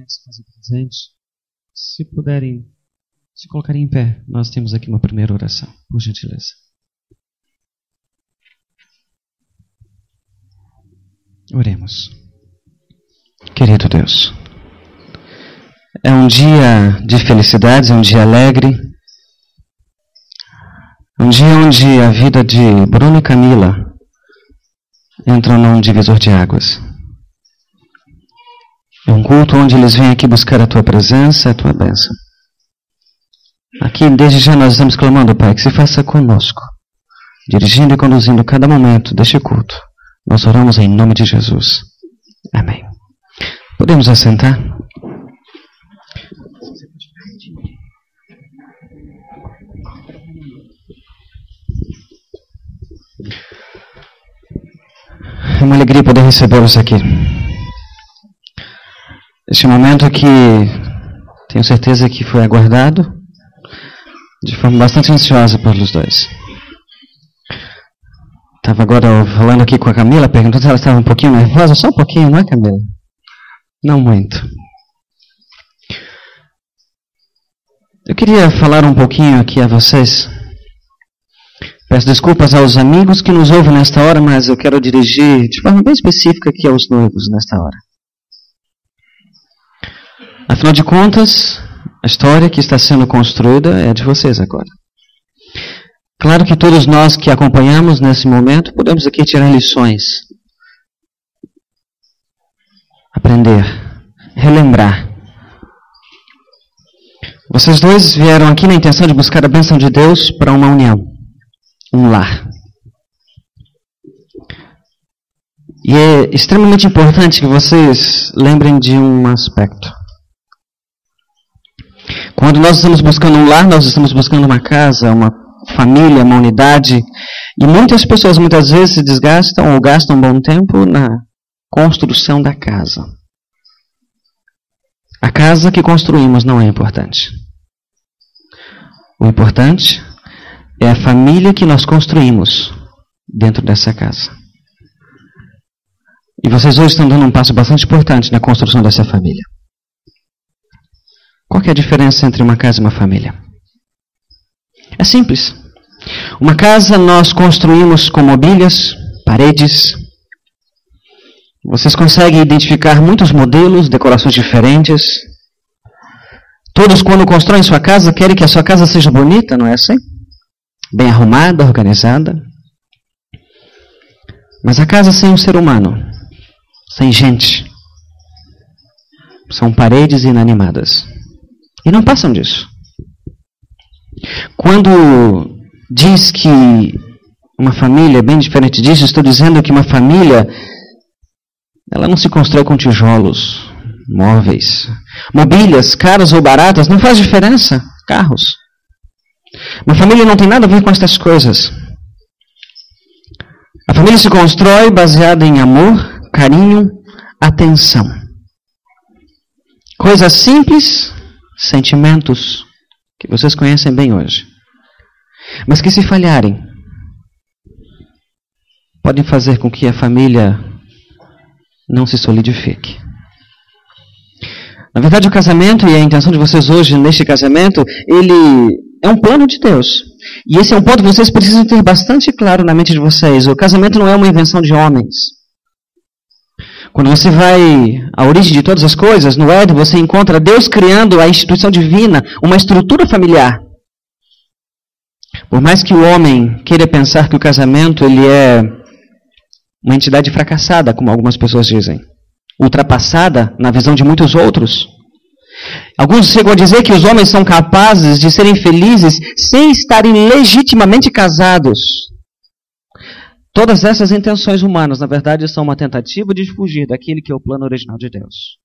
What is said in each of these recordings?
se fazer presente, se puderem se colocarem em pé, nós temos aqui uma primeira oração, por gentileza. Oremos. Querido Deus, é um dia de felicidades, é um dia alegre, é um dia onde a vida de Bruno e Camila entrou num divisor de águas. É um culto onde eles vêm aqui buscar a Tua presença, a Tua bênção. Aqui, desde já, nós estamos clamando, Pai, que se faça conosco, dirigindo e conduzindo cada momento deste culto. Nós oramos em nome de Jesus. Amém. Podemos assentar? É uma alegria poder recebê-los aqui. Este momento que tenho certeza que foi aguardado de forma bastante ansiosa pelos dois. Estava agora falando aqui com a Camila, perguntando se ela estava um pouquinho nervosa. Só um pouquinho, não é, Camila? Não muito. Eu queria falar um pouquinho aqui a vocês. Peço desculpas aos amigos que nos ouvem nesta hora, mas eu quero dirigir de forma bem específica aqui aos noivos nesta hora. Afinal de contas, a história que está sendo construída é de vocês agora. Claro que todos nós que acompanhamos nesse momento podemos aqui tirar lições, aprender, relembrar. Vocês dois vieram aqui na intenção de buscar a bênção de Deus para uma união, um lar. E é extremamente importante que vocês lembrem de um aspecto. Quando nós estamos buscando um lar, nós estamos buscando uma casa, uma família, uma unidade. E muitas pessoas muitas vezes se desgastam ou gastam um bom tempo na construção da casa. A casa que construímos não é importante. O importante é a família que nós construímos dentro dessa casa. E vocês hoje estão dando um passo bastante importante na construção dessa família. Qual que é a diferença entre uma casa e uma família? É simples. Uma casa nós construímos com mobílias, paredes. Vocês conseguem identificar muitos modelos, decorações diferentes. Todos, quando constroem sua casa, querem que a sua casa seja bonita, não é assim? Bem arrumada, organizada. Mas a casa sem um ser humano, sem gente, são paredes inanimadas. E não passam disso. Quando diz que uma família é bem diferente disso, estou dizendo que uma família, ela não se constrói com tijolos, móveis, mobílias, caras ou baratas, não faz diferença, carros. Uma família não tem nada a ver com estas coisas. A família se constrói baseada em amor, carinho, atenção. Coisas simples, sentimentos que vocês conhecem bem hoje. Mas que se falharem, podem fazer com que a família não se solidifique. Na verdade, o casamento e a intenção de vocês hoje neste casamento, ele é um plano de Deus. E esse é um ponto que vocês precisam ter bastante claro na mente de vocês. O casamento não é uma invenção de homens. Quando você vai à origem de todas as coisas, no Éden, você encontra Deus criando a instituição divina, uma estrutura familiar. Por mais que o homem queira pensar que o casamento ele é uma entidade fracassada, como algumas pessoas dizem, ultrapassada na visão de muitos outros. Alguns chegam a dizer que os homens são capazes de serem felizes sem estarem legitimamente casados. Todas essas intenções humanas, na verdade, são uma tentativa de fugir daquele que é o plano original de Deus.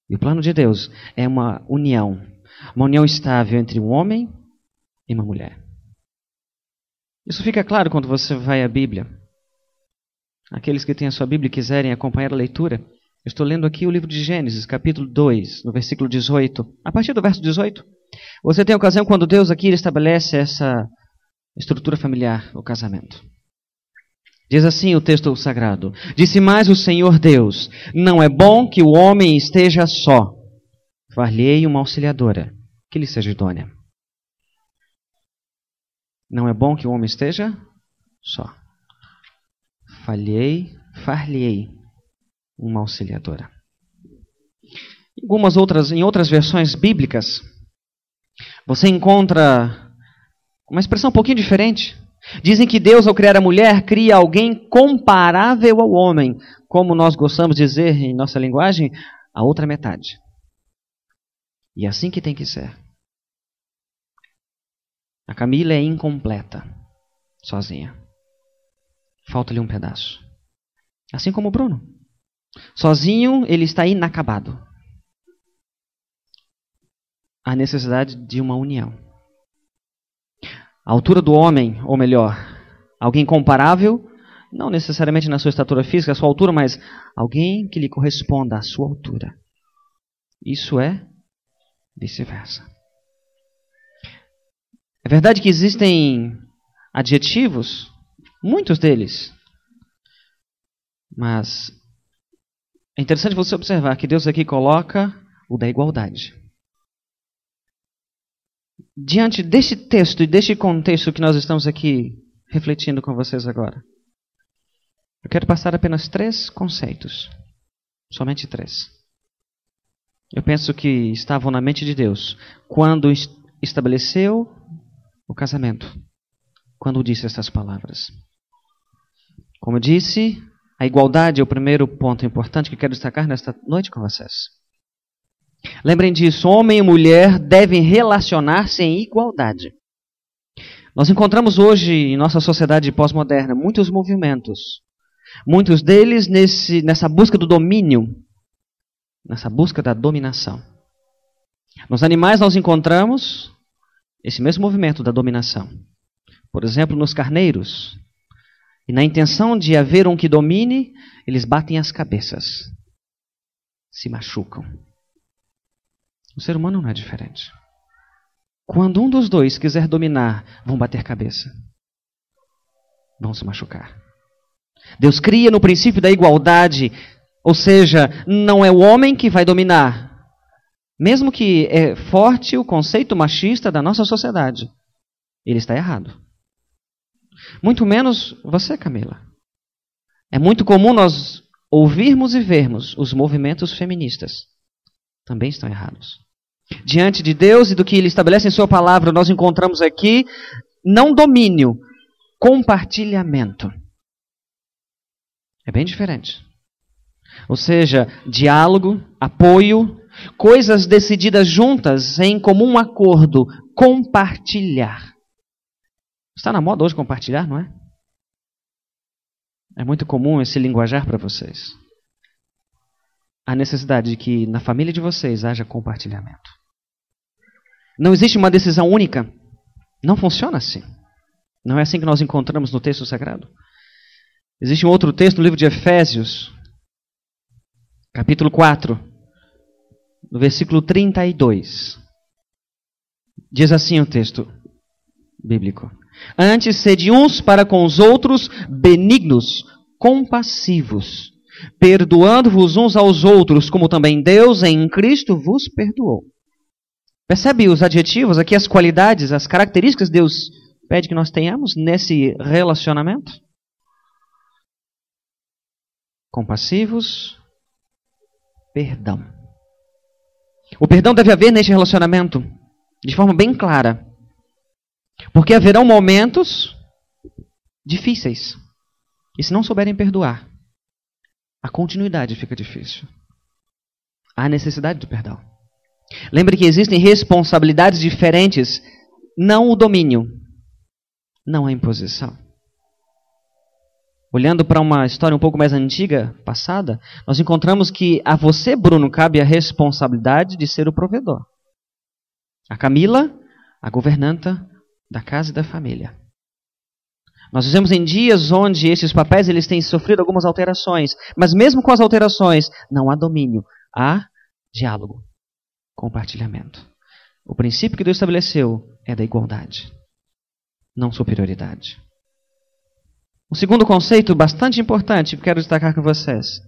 E o plano de Deus é uma união estável entre um homem e uma mulher. Isso fica claro quando você vai à Bíblia. Aqueles que têm a sua Bíblia e quiserem acompanhar a leitura, eu estou lendo aqui o livro de Gênesis, capítulo 2, no versículo 18. A partir do verso 18, você tem a ocasião quando Deus aqui estabelece essa estrutura familiar, o casamento. Diz assim o texto sagrado: Disse mais o Senhor Deus: Não é bom que o homem esteja só. far-lhe-ei uma auxiliadora, que lhe seja idônea. Não é bom que o homem esteja só. Far-lhe-ei uma auxiliadora. Em outras versões bíblicas, você encontra uma expressão um pouquinho diferente. Dizem que Deus, ao criar a mulher, cria alguém comparável ao homem, como nós gostamos de dizer em nossa linguagem, a outra metade. E é assim que tem que ser. A Camila é incompleta, sozinha. Falta-lhe um pedaço. Assim como o Bruno. Sozinho, ele está inacabado. Há necessidade de uma união. A altura do homem, ou melhor, alguém comparável, não necessariamente na sua estatura física, a sua altura, mas alguém que lhe corresponda à sua altura. Isso é vice-versa. É verdade que existem adjetivos, muitos deles, mas é interessante você observar que Deus aqui coloca o da igualdade. Diante deste texto e deste contexto que nós estamos aqui refletindo com vocês agora, eu quero passar apenas 3 conceitos. Somente 3. Eu penso que estavam na mente de Deus quando estabeleceu o casamento, quando disse essas palavras. Como eu disse, a igualdade é o primeiro ponto importante que eu quero destacar nesta noite com vocês. Lembrem disso, homem e mulher devem relacionar-se em igualdade. Nós encontramos hoje em nossa sociedade pós-moderna muitos movimentos, muitos deles nessa busca do domínio, nessa busca da dominação. Nos animais nós encontramos esse mesmo movimento da dominação. Por exemplo, nos carneiros. E na intenção de haver um que domine, eles batem as cabeças, se machucam. O ser humano não é diferente. Quando um dos dois quiser dominar, vão bater cabeça. Vão se machucar. Deus cria no princípio da igualdade, ou seja, não é o homem que vai dominar. Mesmo que é forte o conceito machista da nossa sociedade, ele está errado. Muito menos você, Camila. É muito comum nós ouvirmos e vermos os movimentos feministas. Também estão errados. Diante de Deus e do que Ele estabelece em Sua palavra, nós encontramos aqui não domínio, compartilhamento. É bem diferente. Ou seja, diálogo, apoio, coisas decididas juntas em comum acordo, compartilhar. Está na moda hoje compartilhar, não é? É muito comum esse linguajar para vocês. Há necessidade de que na família de vocês haja compartilhamento. Não existe uma decisão única. Não funciona assim. Não é assim que nós encontramos no texto sagrado. Existe um outro texto no livro de Efésios, capítulo 4, no versículo 32. Diz assim o texto bíblico: Antes, sede uns para com os outros benignos, compassivos, perdoando-vos uns aos outros, como também Deus em Cristo vos perdoou. Percebe os adjetivos aqui, as qualidades, as características que Deus pede que nós tenhamos nesse relacionamento? Compassivos, perdão. O perdão deve haver neste relacionamento de forma bem clara. Porque haverão momentos difíceis. E se não souberem perdoar, a continuidade fica difícil. Há necessidade do perdão. Lembre que existem responsabilidades diferentes, não o domínio, não a imposição. Olhando para uma história um pouco mais antiga, passada, nós encontramos que a você, Bruno, cabe a responsabilidade de ser o provedor. A Camila, a governanta da casa e da família. Nós vivemos em dias onde esses papéis eles têm sofrido algumas alterações, mas mesmo com as alterações, não há domínio, há diálogo, compartilhamento. O princípio que Deus estabeleceu é da igualdade, não superioridade. Um segundo conceito bastante importante que quero destacar com vocês.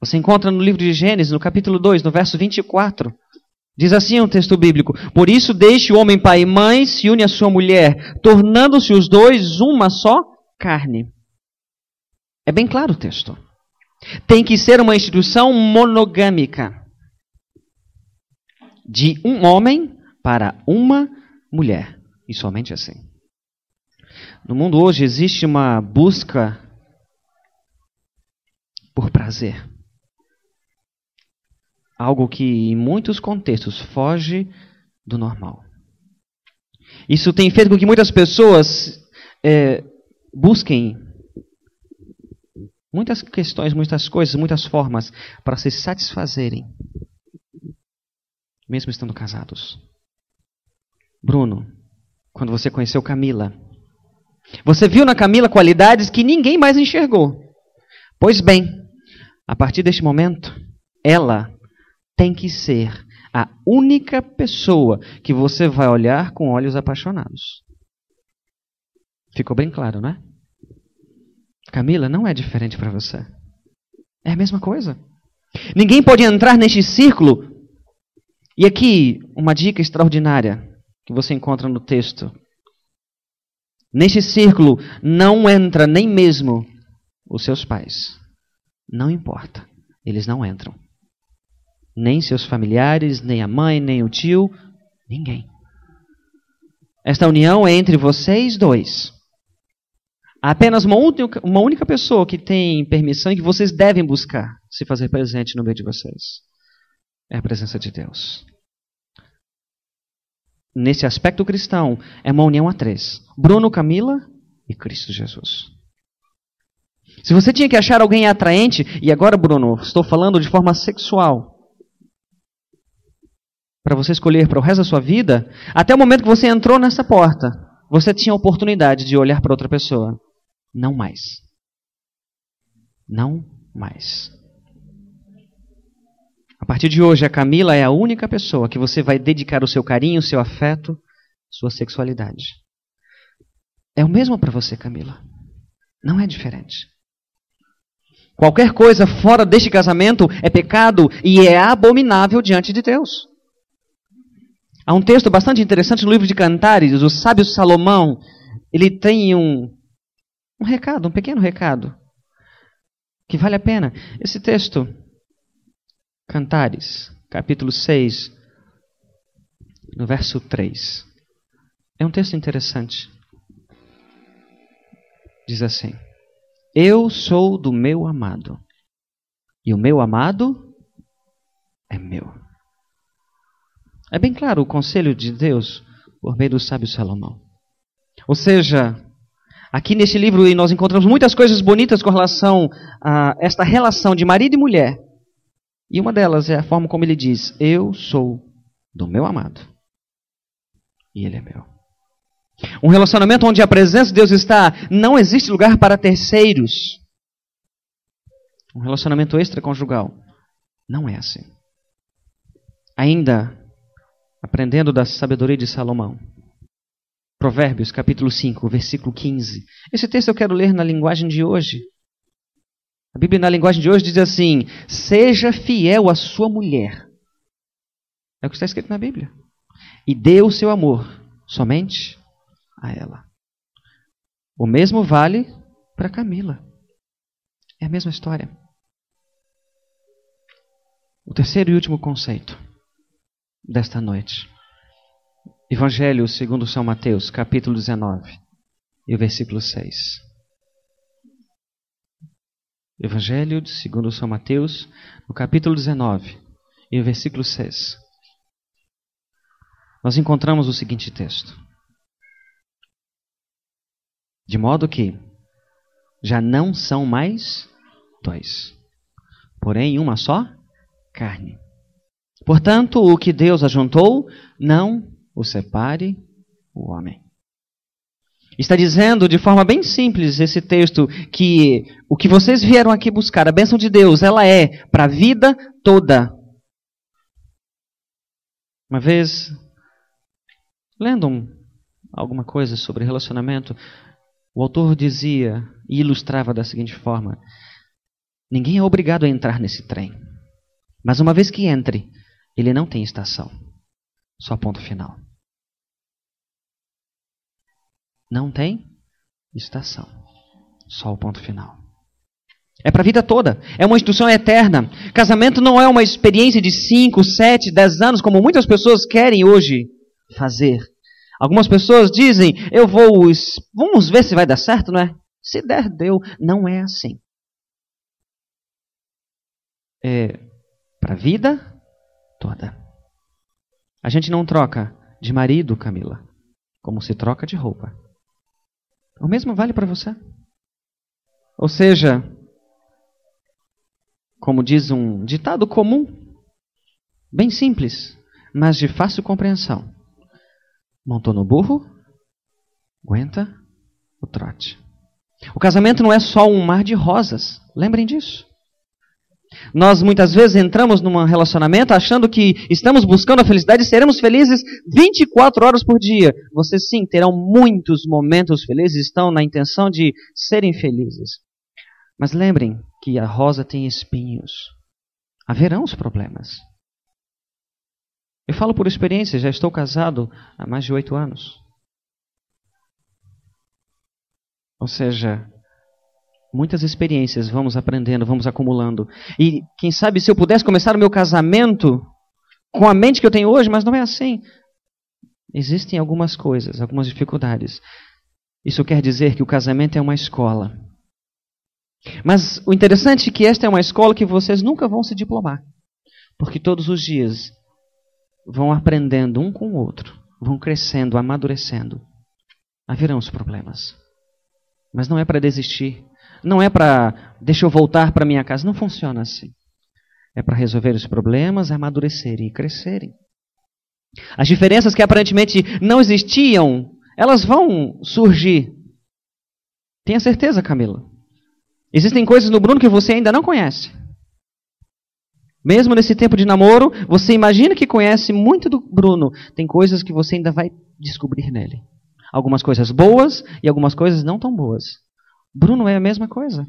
Você encontra no livro de Gênesis, no capítulo 2, no verso 24. Diz assim o texto bíblico: Por isso deixe o homem pai e mãe, se une à sua mulher, tornando-se os dois uma só carne. É bem claro o texto. Tem que ser uma instituição monogâmica. De um homem para uma mulher. E somente assim. No mundo hoje existe uma busca por prazer. Algo que em muitos contextos foge do normal. Isso tem feito com que muitas pessoas busquem muitas questões, muitas coisas, muitas formas para se satisfazerem, mesmo estando casados. Bruno, quando você conheceu Camila, você viu na Camila qualidades que ninguém mais enxergou. Pois bem, a partir deste momento, ela tem que ser a única pessoa que você vai olhar com olhos apaixonados. Ficou bem claro, não é? Camila não é diferente para você. É a mesma coisa. Ninguém pode entrar neste círculo. E aqui, uma dica extraordinária que você encontra no texto. Neste círculo não entra nem mesmo os seus pais. Não importa. Eles não entram. Nem seus familiares, nem a mãe, nem o tio. Ninguém. Esta união é entre vocês dois. Há apenas uma única pessoa que tem permissão e que vocês devem buscar se fazer presente no meio de vocês. É a presença de Deus. Nesse aspecto cristão, é uma união a três. Bruno, Camila e Cristo Jesus. Se você tinha que achar alguém atraente, e agora, Bruno, estou falando de forma sexual, para você escolher para o resto da sua vida, até o momento que você entrou nessa porta, você tinha a oportunidade de olhar para outra pessoa. Não mais. Não mais. A partir de hoje, a Camila é a única pessoa que você vai dedicar o seu carinho, o seu afeto, sua sexualidade. É o mesmo para você, Camila. Não é diferente. Qualquer coisa fora deste casamento é pecado e é abominável diante de Deus. Há um texto bastante interessante no livro de Cantares, o sábio Salomão, ele tem um recado, um pequeno recado, que vale a pena. Esse texto, Cantares, capítulo 6, no verso 3, é um texto interessante. Diz assim: Eu sou do meu amado, e o meu amado é meu. É bem claro o conselho de Deus por meio do sábio Salomão. Ou seja, aqui nesse livro nós encontramos muitas coisas bonitas com relação a esta relação de marido e mulher. E uma delas é a forma como ele diz: Eu sou do meu amado e ele é meu. Um relacionamento onde a presença de Deus está, não existe lugar para terceiros. Um relacionamento extraconjugal não é assim. Ainda aprendendo da sabedoria de Salomão. Provérbios, capítulo 5, versículo 15. Esse texto eu quero ler na linguagem de hoje. A Bíblia na linguagem de hoje diz assim: Seja fiel à sua mulher. É o que está escrito na Bíblia. E dê o seu amor somente a ela. O mesmo vale para Camila. É a mesma história. O terceiro e último conceito desta noite. Evangelho segundo São Mateus, capítulo 19, e o versículo 6. Evangelho segundo São Mateus, no capítulo 19, e o versículo 6. Nós encontramos o seguinte texto: De modo que já não são mais dois, porém uma só carne. Portanto, o que Deus ajuntou, não o separe o homem. Está dizendo de forma bem simples esse texto que o que vocês vieram aqui buscar, a bênção de Deus, ela é para a vida toda. Uma vez, lendo alguma coisa sobre relacionamento, o autor dizia e ilustrava da seguinte forma: Ninguém é obrigado a entrar nesse trem. Mas uma vez que entre, ele não tem estação. Só ponto final. Não tem estação. Só o ponto final. É para a vida toda. É uma instituição eterna. Casamento não é uma experiência de 5, 7, 10 anos, como muitas pessoas querem hoje fazer. Algumas pessoas dizem, vamos ver se vai dar certo, não é? Se der, deu. Não é assim. É para a vida toda. A gente não troca de marido, Camila, como se troca de roupa. O mesmo vale para você. Ou seja, como diz um ditado comum, bem simples, mas de fácil compreensão. Montou no burro, aguenta o trote. O casamento não é só um mar de rosas. Lembrem disso. Nós muitas vezes entramos num relacionamento achando que estamos buscando a felicidade e seremos felizes 24 horas por dia. Vocês sim terão muitos momentos felizes, estão na intenção de serem felizes. Mas lembrem que a rosa tem espinhos. Haverão os problemas. Eu falo por experiência, já estou casado há mais de 8 anos. Ou seja, muitas experiências vamos aprendendo, vamos acumulando. E quem sabe se eu pudesse começar o meu casamento com a mente que eu tenho hoje, mas não é assim. Existem algumas coisas, algumas dificuldades. Isso quer dizer que o casamento é uma escola. Mas o interessante é que esta é uma escola que vocês nunca vão se diplomar. Porque todos os dias vão aprendendo um com o outro, vão crescendo, amadurecendo. Haverão os problemas. Mas não é para desistir. Não é para, deixa eu voltar para minha casa. Não funciona assim. É para resolver os problemas, amadurecerem e crescerem. As diferenças que aparentemente não existiam, elas vão surgir. Tenha certeza, Camila. Existem coisas no Bruno que você ainda não conhece. Mesmo nesse tempo de namoro, você imagina que conhece muito do Bruno. Tem coisas que você ainda vai descobrir nele. Algumas coisas boas e algumas coisas não tão boas. Bruno é a mesma coisa.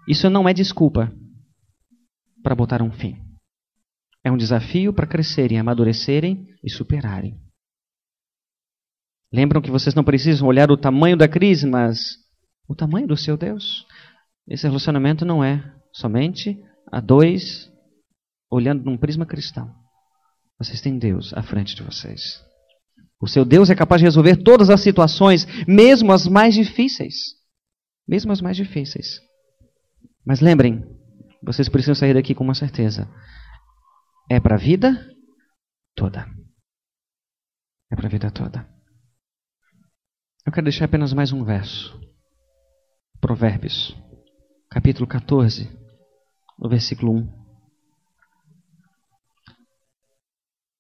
Isso não é desculpa para botar um fim. É um desafio para crescerem, amadurecerem e superarem. Lembram que vocês não precisam olhar o tamanho da crise, mas o tamanho do seu Deus. Esse relacionamento não é somente a dois olhando num prisma cristão. Vocês têm Deus à frente de vocês. O seu Deus é capaz de resolver todas as situações, mesmo as mais difíceis. Mesmo as mais difíceis. Mas lembrem, vocês precisam sair daqui com uma certeza. É para a vida toda. É para a vida toda. Eu quero deixar apenas mais um verso. Provérbios, capítulo 14, no versículo 1.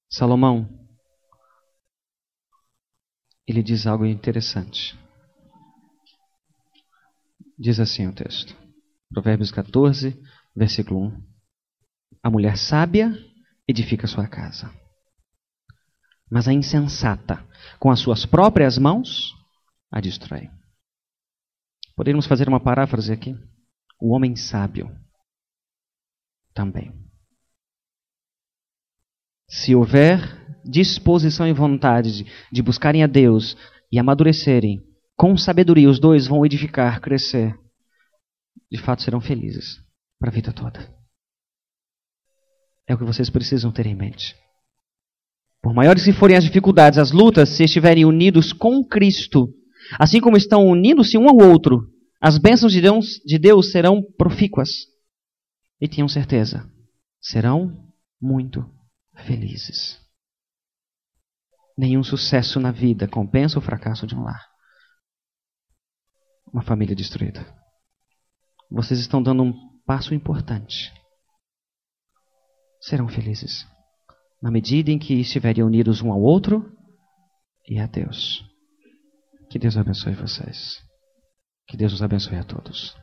Salomão, ele diz algo interessante. Diz assim o texto. Provérbios 14, versículo 1. A mulher sábia edifica sua casa, mas a insensata, com as suas próprias mãos, a destrói. Poderíamos fazer uma paráfrase aqui. O homem sábio também. Se houver disposição e vontade de buscarem a Deus e amadurecerem, com sabedoria os dois vão edificar, crescer. De fato serão felizes para a vida toda. É o que vocês precisam ter em mente. Por maiores que forem as dificuldades, as lutas, se estiverem unidos com Cristo, assim como estão unindo-se um ao outro, as bênçãos de Deus serão profícuas. E tenham certeza, serão muito felizes. Nenhum sucesso na vida compensa o fracasso de um lar. Uma família destruída. Vocês estão dando um passo importante. Serão felizes na medida em que estiverem unidos um ao outro e a Deus. Que Deus abençoe vocês. Que Deus os abençoe a todos.